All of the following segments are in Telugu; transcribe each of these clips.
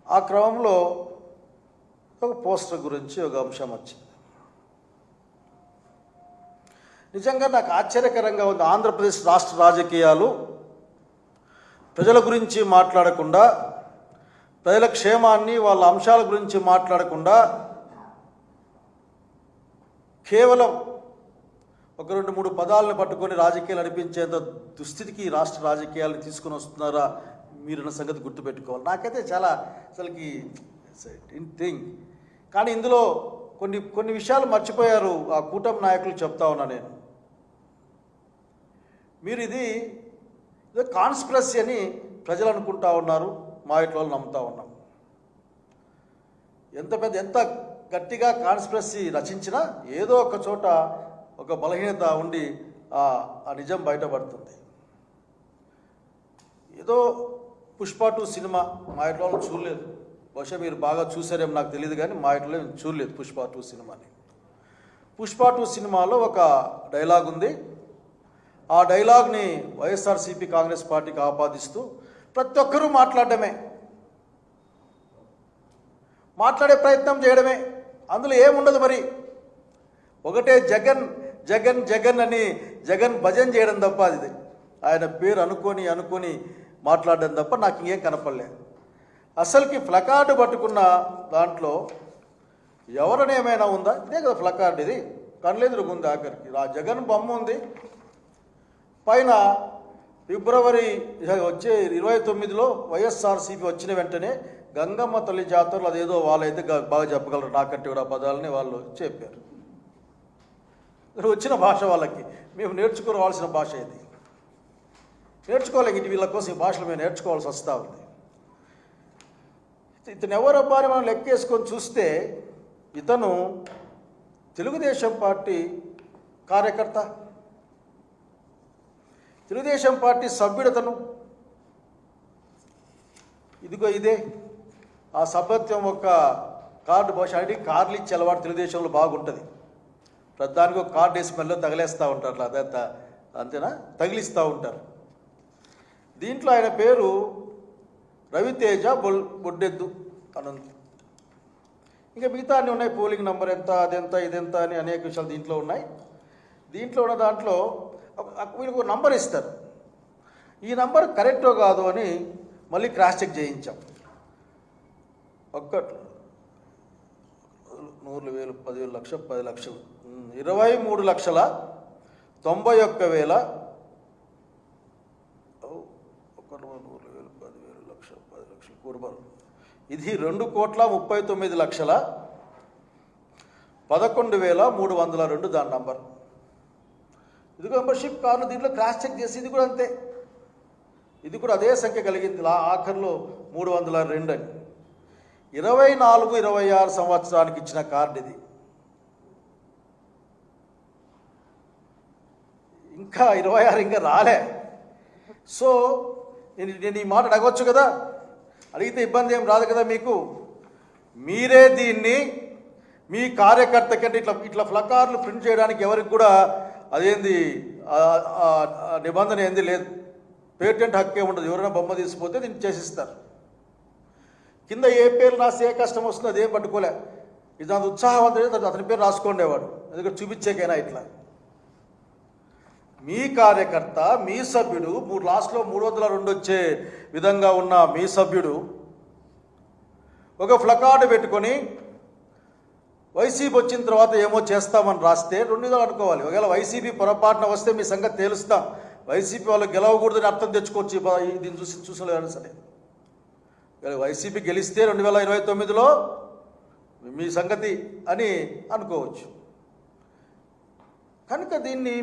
ఆ క్రమంలో ఒక పోస్టర్ గురించి ఒక అంశం వచ్చింది. నిజంగా నాకు ఆశ్చర్యకరంగా ఉంది. ఆంధ్రప్రదేశ్ రాష్ట్ర రాజకీయాలు ప్రజల గురించి మాట్లాడకుండా, ప్రజల క్షేమాన్ని వాళ్ళ అంశాల గురించి మాట్లాడకుండా కేవలం ఒక 2-3 పదాలను పట్టుకొని రాజకీయాలు నడిపించేంత దుస్థితికి రాష్ట్ర రాజకీయాలను తీసుకుని వస్తున్నారా మీరున్న సంగతి గుర్తుపెట్టుకోవాలి. నాకైతే చాలా అసలుకి థింగ్. కానీ ఇందులో కొన్ని విషయాలు మర్చిపోయారు ఆ కూటమి నాయకులు. చెప్తా ఉన్నా నేను, మీరు ఇది కాన్స్పిరసీ అని ప్రజలు అనుకుంటా ఉన్నారు, మా ఇంట్లో వాళ్ళు నమ్ముతా ఉన్నాం. ఎంత గట్టిగా కాన్స్పిరసీ రచించినా ఏదో ఒక చోట ఒక బలహీనత ఉండి ఆ నిజం బయటపడుతుంది. ఏదో పుష్ప 2 సినిమా మా ఇంట్లో వాళ్ళు చూడలేదు. బహుశా మీరు బాగా చూసారేమో నాకు తెలియదు, కానీ మా ఇంట్లో నేను చూడలేదు పుష్ప 2 సినిమాని. పుష్ప 2 సినిమాలో ఒక డైలాగ్ ఉంది. ఆ డైలాగ్ని వైఎస్ఆర్సీపీ కాంగ్రెస్ పార్టీకి ఆపాదిస్తూ ప్రతి ఒక్కరూ మాట్లాడే ప్రయత్నం చేయడమే. అందులో ఏముండదు. మరి ఒకటే జగన్ జగన్ జగన్ అని జగన్ భజన చేయడం తప్ప, అది ఆయన పేరు అనుకొని మాట్లాడడం తప్ప నాకు ఇంకేం కనపడలేదు. అసలుకి ప్లకార్డు పట్టుకున్న దాంట్లో ఎవరని ఏమైనా ఉందా? ఇదే కదా ప్లకార్డు, ఇది కళ్ళెదురుగుంది. ఆఖరికి ఆ జగన్ బొమ్మ ఉంది. పైన ఫిబ్రవరి వచ్చే 29లో వైఎస్ఆర్సీపీ వచ్చిన వెంటనే గంగమ్మ తల్లి జాతరలు అదేదో వాళ్ళైతే బాగా చెప్పగలరు నాకంటే కూడా పదాలని వాళ్ళు చెప్పారు. వచ్చిన భాష వాళ్ళకి మేము నేర్చుకోవాల్సిన భాష ఇది. నేర్చుకోలేక ఇటు వీళ్ళ కోసం ఈ భాషలు మేము నేర్చుకోవాల్సి వస్తూ ఉంది. ఇతను ఎవరబ్బా అని మనం లెక్కేసుకొని చూస్తే ఇతను తెలుగుదేశం పార్టీ కార్యకర్త, తెలుగుదేశం పార్టీ సభ్యుడతను. ఇదిగో ఇదే ఆ సభ్యత్వం ఒక కార్డు. బహుశా ఐడి కార్డులు ఇచ్చే అలవాటు తెలుగుదేశంలో బాగుంటుంది. ప్రధానికి ఒక కార్డు వేసి మళ్ళీ తగిలేస్తూ ఉంటారు. అదంతా అంతేనా, తగిలిస్తూ ఉంటారు. దీంట్లో ఆయన పేరు రవితేజ బొడ్డెద్దు అని ఉంది. ఇంకా మిగతా అన్నీ ఉన్నాయి. పోలింగ్ నెంబర్ ఎంత, అదెంత, ఇదెంత అని అనేక విషయాలు దీంట్లో ఉన్నాయి. దీంట్లో ఉన్న దాంట్లో వీళ్ళకి ఒక నంబర్ ఇస్తారు. ఈ నంబర్ కరెక్టో కాదు అని మళ్ళీ క్రాస్ చెక్ చేయించాం. 100,000, 10,000, 10 లక్షలు 23,91,000 కూర్బాలు. ఇది 2,39,11,302 దాని నంబర్. ఇది మెంబర్షిప్ కార్డు. దీంట్లో క్రాస్ చెక్ చేసి ఇది కూడా అంతే, ఇది కూడా అదే సంఖ్య కలిగింది. ఆఖరిలో 302 అని. 24-26 సంవత్సరానికి ఇచ్చిన కార్డు ఇది. ఇంకా 26 ఇంకా రాలే. సో నేను ఈ మాట అడగవచ్చు కదా, అడిగితే ఇబ్బంది ఏం రాదు కదా మీకు. మీరే దీన్ని మీ కార్యకర్త కంటే ఇట్లా ఫ్లకార్లు ప్రింట్ చేయడానికి ఎవరికి కూడా అదేంది నిబంధన ఏంది లేదు. పేటెంట్ హక్కే ఉండదు. ఎవరైనా బొమ్మ తీసిపోతే దీన్ని చేసిస్తారు. కింద ఏ పేరు రాసి ఏ కష్టం వస్తుందో అదేం పట్టుకోలే. ఇది అంత ఉత్సాహవంతుడు అతని పేరు రాసుకోండేవాడు, ఎందుకంటే చూపించేకైనా ఇట్లా. మీ కార్యకర్త, మీ సభ్యుడు, లాస్ట్లో 302 వచ్చే విధంగా ఉన్న మీ సభ్యుడు ఒక ఫ్లకార్డు పెట్టుకొని వైసీపీ వచ్చిన తర్వాత ఏమో చేస్తామని రాస్తే 2 అనుకోవాలి. ఒకవేళ వైసీపీ పొరపాటున వస్తే మీ సంగతి తేలుస్తాం. వైసీపీ వాళ్ళు గెలవకూడదని అర్థం తెచ్చుకోవచ్చు. దీన్ని చూసలేదని సరే. వైసీపీ గెలిస్తే 2029లో మీ సంగతి అని అనుకోవచ్చు. కనుక దీన్ని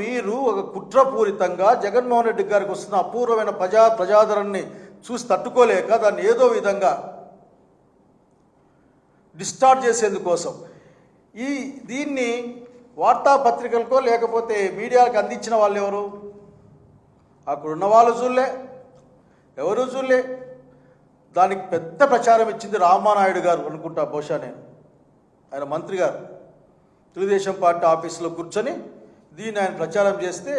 మీరు ఒక కుట్రపూరితంగా జగన్మోహన్ రెడ్డి గారికి వస్తున్న అపూర్వమైన ప్రజాదరణని చూసి తట్టుకోలేక దాన్ని ఏదో విధంగా డిస్టార్ట్ చేసేందుకోసం దీన్ని వార్తాపత్రికలకో లేకపోతే మీడియాలకు అందించిన వాళ్ళు ఎవరు? అక్కడున్న వాళ్ళు చూడలే, ఎవరు చూడలే. దానికి పెద్ద ప్రచారం ఇచ్చింది రామానాయుడు గారు అనుకుంటా, బహుశా ఆయన మంత్రి గారు తెలుగుదేశం పార్టీ ఆఫీసులో కూర్చొని దీన్ని ఆయన ప్రచారం చేస్తే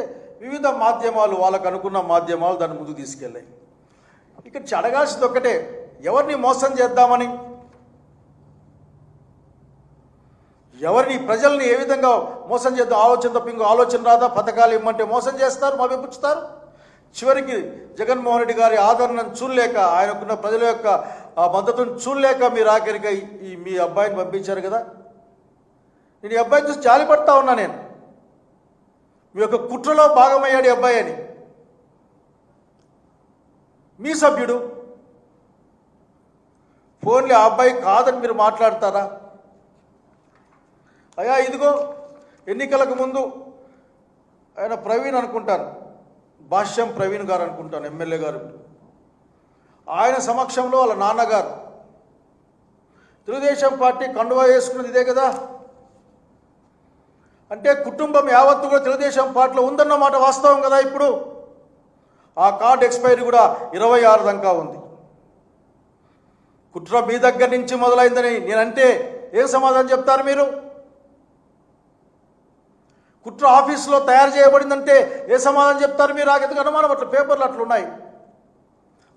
వివిధ మాధ్యమాలు, వాళ్ళకు అనుకున్న మాధ్యమాలు దాన్ని ముందుకు తీసుకెళ్ళాయి. ఇక్కడ అడగాల్సింది ఒక్కటే, ఎవరిని మోసం చేద్దామని, ఎవరిని ప్రజల్ని ఏ విధంగా మోసం చేద్దాం ఆలోచన తప్ప ఇంకో ఆలోచన రాదా? పథకాలు ఇమ్మంటే మోసం చేస్తారు, మభ్యపుచ్చుతారు. చివరికి జగన్మోహన్ రెడ్డి గారి ఆదరణను చూడలేక, ఆయనకున్న ప్రజల యొక్క మద్దతును చూడలేక మీరు ఆఖరిగా మీ అబ్బాయిని పంపించారు కదా. నేను ఈ అబ్బాయిని చూసి జాలిపడతా ఉన్నా. నేను మీ యొక్క కుట్రలో భాగమయ్యాడు ఈ అబ్బాయి అని. మీ సభ్యుడు ఫోన్లో ఆ అబ్బాయి కాదని మీరు మాట్లాడతారా? అయ్యా ఇదిగో ఎన్నికలకు ముందు ఆయన ప్రవీణ్ అనుకుంటాను, భాష్యం ప్రవీణ్ గారు అనుకుంటాను, ఎమ్మెల్యే గారు. ఆయన సమక్షంలో వాళ్ళ నాన్నగారు తెలుగుదేశం పార్టీ కండువా వేసుకున్నది ఇదే కదా. అంటే కుటుంబం యావత్తు కూడా తెలుగుదేశం పార్టీలో ఉందన్నమాట వాస్తవం కదా. ఇప్పుడు ఆ కార్డు ఎక్స్పైరీ కూడా 26 దాకా ఉంది. కుట్ర మీ దగ్గర నుంచి మొదలైందని నేనంటే ఏం సమాధానం చెప్తారు మీరు? కుట్ర ఆఫీసులో తయారు చేయబడిందంటే ఏ సమాధానం చెప్తారు మీరు? ఎందుకు అనుమానం? అట్లా పేపర్లు అట్లున్నాయి,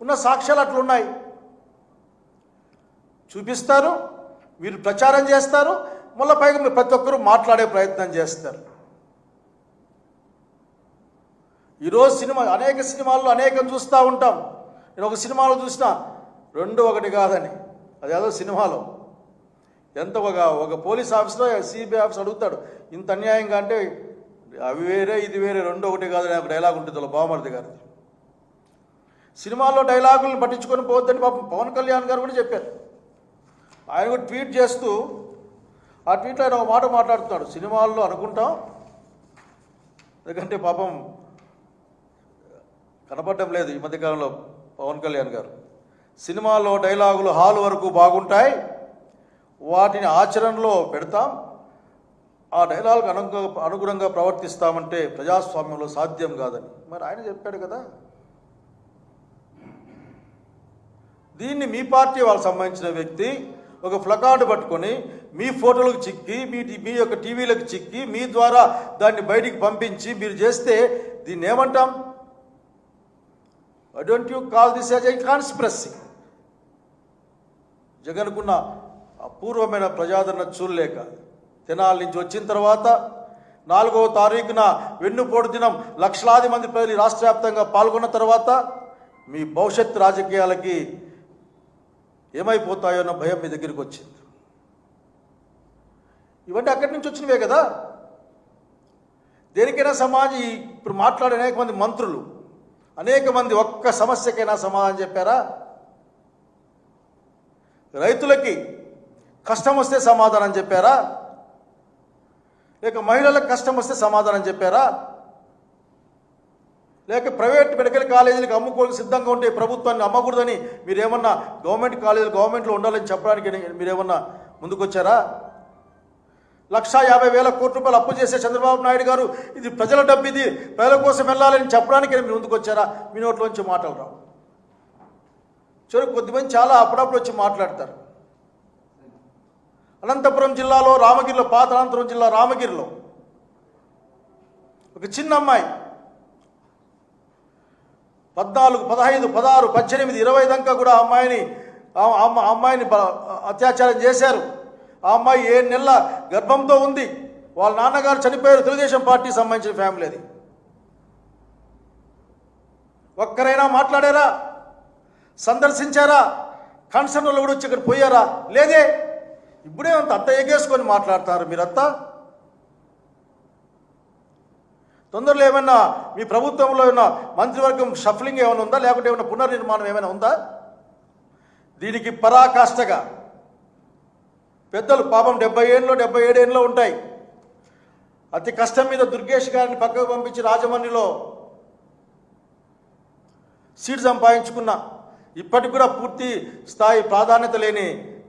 ఉన్న సాక్ష్యాలు అట్లున్నాయి, చూపిస్తారు, మీరు ప్రచారం చేస్తారు, మళ్ళీ పైగా మీరు ప్రతి ఒక్కరూ మాట్లాడే ప్రయత్నం చేస్తారు. ఈరోజు అనేక సినిమాల్లో అనేకం చూస్తూ ఉంటాం. నేను ఒక సినిమాలో చూసిన 2 ఒకటి కాదని, అదేదో సినిమాలో ఎంత ఒక పోలీస్ ఆఫీస్లో సిబిఐ ఆఫీస్ అడుగుతాడు, ఇంత అన్యాయంగా అంటే అవి వేరే ఇది వేరే 2 ఒకటి కాదని ఒక డైలాగ్ ఉంటుంది వాళ్ళ బావమరిది గారిది. సినిమాల్లో డైలాగులను పట్టించుకొని పోవద్దని పాపం పవన్ కళ్యాణ్ గారు కూడా చెప్పారు. ఆయన కూడా ట్వీట్ చేస్తూ ఆ ట్వీట్లో ఆయన ఒక మాట మాట్లాడుతున్నాడు, సినిమాల్లో అనుకుంటాం, ఎందుకంటే పాపం కనపడడం లేదు ఈ మధ్యకాలంలో పవన్ కళ్యాణ్ గారు. సినిమాల్లో డైలాగులు హాల్ వరకు బాగుంటాయి, వాటిని ఆచరణలో పెడతాం, ఆ డైలాగ్ అనుగుణంగా ప్రవర్తిస్తామంటే ప్రజాస్వామ్యంలో సాధ్యం కాదని మరి ఆయన చెప్పాడు కదా. దీన్ని మీ పార్టీ వాళ్ళకి సంబంధించిన వ్యక్తి ఒక ప్లకార్డు పట్టుకొని మీ ఫోటోలకు చిక్కి మీ యొక్క టీవీలకు చిక్కి మీ ద్వారా దాన్ని బయటికి పంపించి మీరు చేస్తే దీన్ని ఏమంటాం? Why don't you call this as a conspiracy? జగన్కున్న అపూర్వమైన ప్రజాదరణ చూడలేక తెనాలి నుంచి వచ్చిన తర్వాత 4వ తారీఖున వెన్నుపోటు దినం లక్షలాది మంది ప్రజలు రాష్ట్ర వ్యాప్తంగా పాల్గొన్న తర్వాత మీ భవిష్యత్ రాజకీయాలకి ఏమైపోతాయో అన్న భయం మీ దగ్గరికి వచ్చింది. ఇవన్నీ అక్కడి నుంచి వచ్చినవే కదా. దేనికైనా సమాజం ఇప్పుడు మాట్లాడే అనేక మంది మంత్రులు, అనేక మంది ఒక్క సమస్యకైనా సమాధానం చెప్పారా? రైతులకి కష్టం వస్తే సమాధానం చెప్పారా? లేక మహిళలకు కష్టం వస్తే సమాధానం చెప్పారా? లేక ప్రైవేట్ మెడికల్ కాలేజీలకు అమ్ముకోవడానికి సిద్ధంగా ఉంటే ప్రభుత్వాన్ని అమ్మకూడదని మీరేమన్నా గవర్నమెంట్ కాలేజీలు గవర్నమెంట్లో ఉండాలని చెప్పడానికి మీరేమన్నా ముందుకొచ్చారా? 1,50,000 కోట్ల రూపాయలు అప్పు చేసే చంద్రబాబు నాయుడు గారు ఇది ప్రజల డబ్బు, ఇది ప్రజల కోసం వెళ్ళాలని చెప్పడానికి మీరు ముందుకొచ్చారా? మీ నోట్లోంచి మాటలు రావు. కొద్దిమంది చాలా అప్పుడప్పుడు వచ్చి మాట్లాడతారు. అనంతపురం జిల్లాలో రామగిరిలో, పాత అనంతపురం జిల్లా రామగిరిలో ఒక చిన్న అమ్మాయి 14, 15, 16, 18, 20 దాకా కూడా అమ్మాయిని అత్యాచారం చేశారు. ఆ అమ్మాయి 7 నెలల గర్భంతో ఉంది. వాళ్ళ నాన్నగారు చనిపోయారు. తెలుగుదేశం పార్టీకి సంబంధించిన ఫ్యామిలీ అది. ఒక్కరైనా మాట్లాడారా? సందర్శించారా? కన్సర్న్ వాళ్ళు కూడా వచ్చి ఇక్కడ పోయారా? లేదే. ఇప్పుడే అంత ఎగేసుకొని మాట్లాడతారు మీరంతా. తొందరలో ఏమైనా మీ ప్రభుత్వంలో ఏమైనా మంత్రివర్గం షఫ్లింగ్ ఏమైనా ఉందా? లేకుంటే ఏమైనా పునర్నిర్మాణం ఏమైనా ఉందా? దీనికి పరాకాష్ఠగా పెద్దలు పాపం 70 ఏళ్ళు 77 ఏళ్ళు ఉంటాయి. అతి కష్టం మీద దుర్గేష్ గారిని పక్కకు పంపించి రాజమండ్రిలో సీట్ సంపాదించుకున్న ఇప్పటికి కూడా పూర్తి స్థాయి ప్రాధాన్యత లేని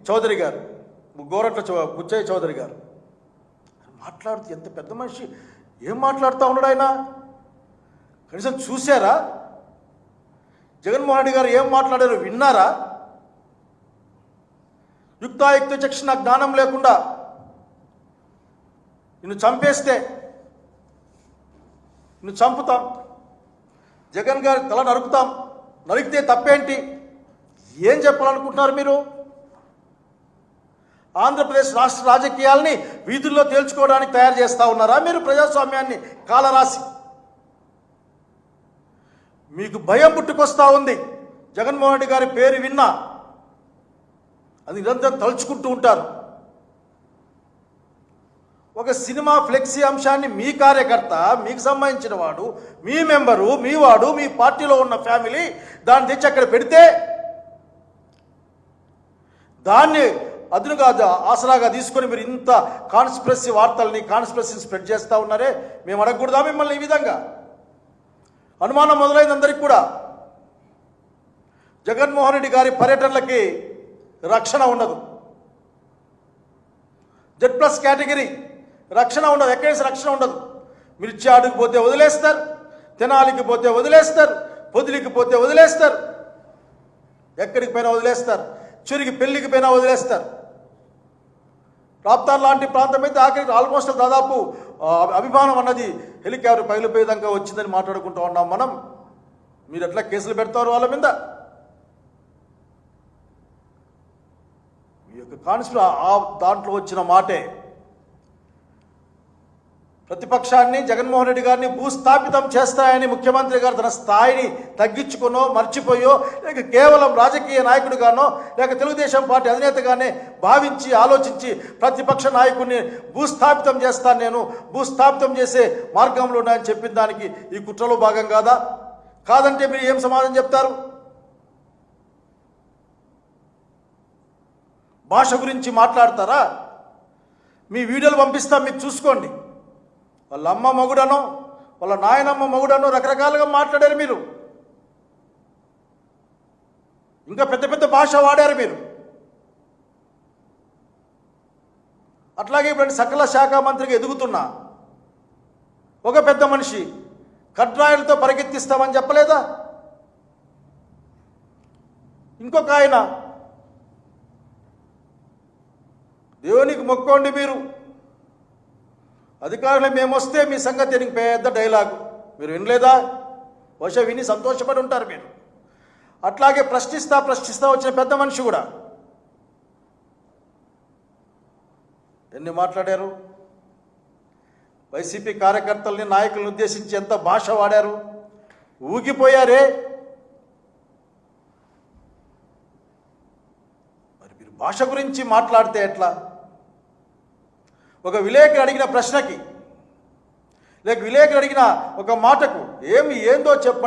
చౌదరి గారు, గోరట్ల బుచ్చయ్య చౌదరి గారు మాట్లాడుతూ ఎంత పెద్ద మనిషి ఏం మాట్లాడుతూ ఉన్నాడు ఆయన? కనీసం చూశారా? జగన్మోహన్ రెడ్డి గారు ఏం మాట్లాడారో విన్నారా? యుక్తాయుక్త చక్షణ జ్ఞానం లేకుండా నిన్ను చంపేస్తే నిన్ను చంపుతాం, జగన్ గారి తల నరుకుతాం, నరికితే తప్పేంటి? ఏం చెప్పాలనుకుంటున్నారు మీరు? ఆంధ్రప్రదేశ్ రాష్ట్ర రాజకీయాల్ని వీధుల్లో తేల్చుకోవడానికి తయారు చేస్తూ ఉన్నారా మీరు? ప్రజాస్వామ్యాన్ని కాలరాసి మీకు భయం పుట్టుకొస్తూ ఉంది. జగన్మోహన్ రెడ్డి గారి పేరు విన్నా అది నిరంతరం తలుచుకుంటూ ఉంటారు. ఒక సినిమా ఫ్లెక్సీ అంశాన్ని మీ కార్యకర్త, మీకు సంబంధించిన వాడు, మీ మెంబరు, మీ వాడు, మీ పార్టీలో ఉన్న ఫ్యామిలీ దాన్ని తెచ్చి అక్కడ పెడితే దాన్ని అదునుగా ఆసరాగా తీసుకొని మీరు ఇంత కాన్స్పిరసీ వార్తల్ని, కాన్స్పిరసీని స్ప్రెడ్ చేస్తూ ఉన్నారే. మేము అడగకూడదా మిమ్మల్ని ఈ విధంగా? అనుమానం మొదలైంది అందరికీ కూడా. జగన్మోహన్ రెడ్డి గారి పర్యటనలకి రక్షణ ఉండదు. Z+ కేటగిరీ రక్షణ ఉండదు. ఎక్కడేసి రక్షణ ఉండదు. మిర్చాడుకు పోతే వదిలేస్తారు, తెనాలికి పోతే వదిలేస్తారు, పొదిలికి పోతే వదిలేస్తారు, ఎక్కడికి పోయినా వదిలేస్తారు, చురికి పెళ్లికి పోయినా వదిలేస్తారు. రాప్తార్ లాంటి ప్రాంతం అయితే ఆఖరికి ఆల్మోస్ట్ దాదాపు అభిమానం అన్నది హెలికాప్టర్ పగిలిపోయేదాకా వచ్చిందని మాట్లాడుకుంటూ ఉన్నాం మనం. మీరు ఎట్లా కేసులు పెడతారు వాళ్ళ మీద? ఈ యొక్క దాంట్లో వచ్చిన మాటే ప్రతిపక్షాన్ని, జగన్మోహన్ రెడ్డి గారిని భూస్థాపితం చేస్తాయని ముఖ్యమంత్రి గారు తన స్థాయిని తగ్గించుకునో, మర్చిపోయో, లేక కేవలం రాజకీయ నాయకుడిగానో, లేక తెలుగుదేశం పార్టీ అధినేతగానే భావించి ఆలోచించి ప్రతిపక్ష నాయకుడిని భూస్థాపితం చేస్తాను, నేను భూస్థాపితం చేసే మార్గంలో ఉన్నాయని చెప్పిన దానికి ఈ కుట్రలో భాగం కాదా? కాదంటే మీరు ఏం సమాధానం చెప్తారు? భాష గురించి మాట్లాడతారా? మీ వీడియోలు పంపిస్తాం, మీకు చూసుకోండి. వాళ్ళ అమ్మ మొగుడనో, వాళ్ళ నాయనమ్మ మొగుడనో రకరకాలుగా మాట్లాడారు మీరు. ఇంకా పెద్ద పెద్ద భాష వాడారు మీరు. అట్లాగే ఇప్పుడు సకల శాఖ మంత్రిగా ఎదుగుతున్నా ఒక పెద్ద మనిషి కడ్రాయిలతో పరిగెత్తిస్తామని చెప్పలేదా? ఇంకొక ఆయన దేవునికి మొక్కోండి, మీరు అధికారులు మేము వస్తే మీ సంగతి నీకు పెద్ద డైలాగు. మీరు వినలేదా? బహుశా విని సంతోషపడి ఉంటారు మీరు. అట్లాగే ప్రశ్నిస్తా వచ్చిన పెద్ద మనిషి కూడా ఎన్ని మాట్లాడారు? వైసీపీ కార్యకర్తల్ని, నాయకులను ఉద్దేశించి ఎంత భాష వాడారు? ఊగిపోయారే. మరి మీరు భాష గురించి మాట్లాడితే ఎట్లా? ఒక విలేకరు అడిగిన ప్రశ్నకి, లేక విలేకరు అడిగిన ఒక మాటకు ఏందో చెప్పండి.